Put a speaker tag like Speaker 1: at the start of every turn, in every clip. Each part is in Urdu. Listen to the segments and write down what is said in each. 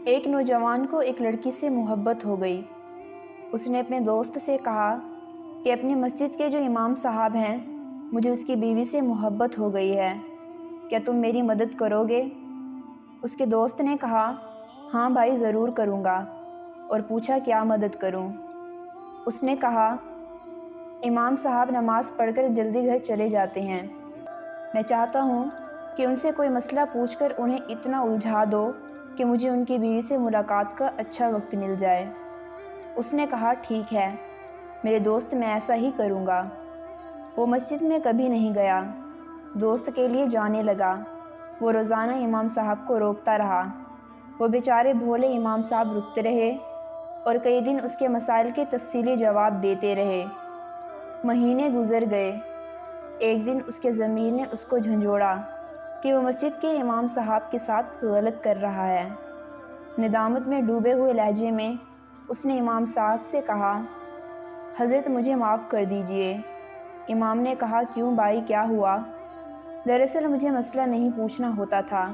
Speaker 1: ایک نوجوان کو ایک لڑکی سے محبت ہو گئی۔ اس نے اپنے دوست سے کہا کہ اپنی مسجد کے جو امام صاحب ہیں، مجھے اس کی بیوی سے محبت ہو گئی ہے، کیا تم میری مدد کرو گے؟ اس کے دوست نے کہا، ہاں بھائی ضرور کروں گا، اور پوچھا کیا مدد کروں؟ اس نے کہا، امام صاحب نماز پڑھ کر جلدی گھر چلے جاتے ہیں، میں چاہتا ہوں کہ ان سے کوئی مسئلہ پوچھ کر انہیں اتنا الجھا دو کہ مجھے ان کی بیوی سے ملاقات کا اچھا وقت مل جائے۔ اس نے کہا، ٹھیک ہے میرے دوست، میں ایسا ہی کروں گا۔ وہ مسجد میں کبھی نہیں گیا، دوست کے لیے جانے لگا۔ وہ روزانہ امام صاحب کو روکتا رہا، وہ بیچارے بھولے امام صاحب رکتے رہے اور کئی دن اس کے مسائل کے تفصیلی جواب دیتے رہے۔ مہینے گزر گئے۔ ایک دن اس کے ضمیر نے اس کو جھنجھوڑا کہ وہ مسجد کے امام صاحب کے ساتھ غلط کر رہا ہے۔ ندامت میں ڈوبے ہوئے لہجے میں اس نے امام صاحب سے کہا، حضرت مجھے معاف کر دیجئے۔ امام نے کہا، کیوں بھائی کیا ہوا؟ دراصل مجھے مسئلہ نہیں پوچھنا ہوتا تھا،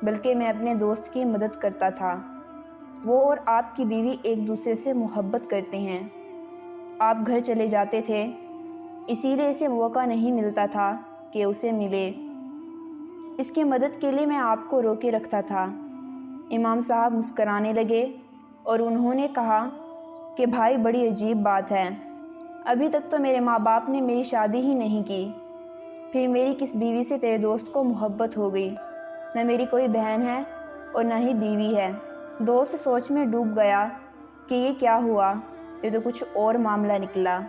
Speaker 1: بلکہ میں اپنے دوست کی مدد کرتا تھا۔ وہ اور آپ کی بیوی ایک دوسرے سے محبت کرتے ہیں، آپ گھر چلے جاتے تھے، اسی لیے اسے موقع نہیں ملتا تھا کہ اسے ملے۔ اس کی مدد کے لیے میں آپ کو روکے رکھتا تھا۔ امام صاحب مسکرانے لگے اور انہوں نے کہا کہ بھائی بڑی عجیب بات ہے، ابھی تک تو میرے ماں باپ نے میری شادی ہی نہیں کی، پھر میری کس بیوی سے تیرے دوست کو محبت ہو گئی؟ نہ میری کوئی بہن ہے اور نہ ہی بیوی ہے۔ دوست سوچ میں ڈوب گیا کہ یہ کیا ہوا، یہ تو کچھ اور معاملہ نکلا۔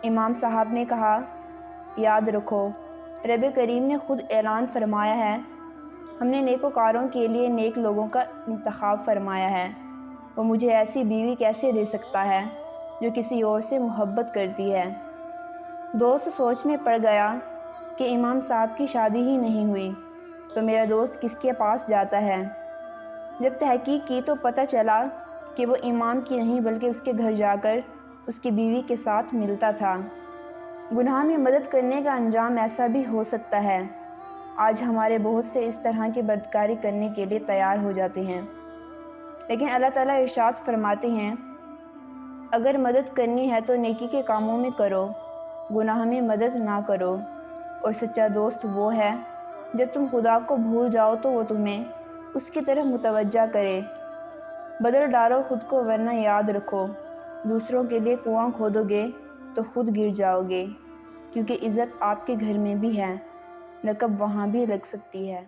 Speaker 1: امام صاحب نے کہا، یاد رکھو رب کریم نے خود اعلان فرمایا ہے، ہم نے نیکوکاروں کے لیے نیک لوگوں کا انتخاب فرمایا ہے، وہ مجھے ایسی بیوی کیسے دے سکتا ہے جو کسی اور سے محبت کرتی ہے؟ دوست سوچ میں پڑ گیا کہ امام صاحب کی شادی ہی نہیں ہوئی تو میرا دوست کس کے پاس جاتا ہے؟ جب تحقیق کی تو پتہ چلا کہ وہ امام کی نہیں بلکہ اس کے گھر جا کر اس کی بیوی کے ساتھ ملتا تھا۔ گناہ میں مدد کرنے کا انجام ایسا بھی ہو سکتا ہے۔ آج ہمارے بہت سے اس طرح کی بدکاری کرنے کے لیے تیار ہو جاتے ہیں، لیکن اللہ تعالیٰ ارشاد فرماتے ہیں، اگر مدد کرنی ہے تو نیکی کے کاموں میں کرو، گناہ میں مدد نہ کرو، اور سچا دوست وہ ہے جب تم خدا کو بھول جاؤ تو وہ تمہیں اس کی طرف متوجہ کرے۔ بدل ڈالو خود کو ورنہ یاد رکھو، دوسروں کے لیے کنواں کھودو گے تو خود گر جاؤ گے، کیونکہ عزت آپ کے گھر میں بھی ہے، لقب وہاں بھی لگ سکتی ہے۔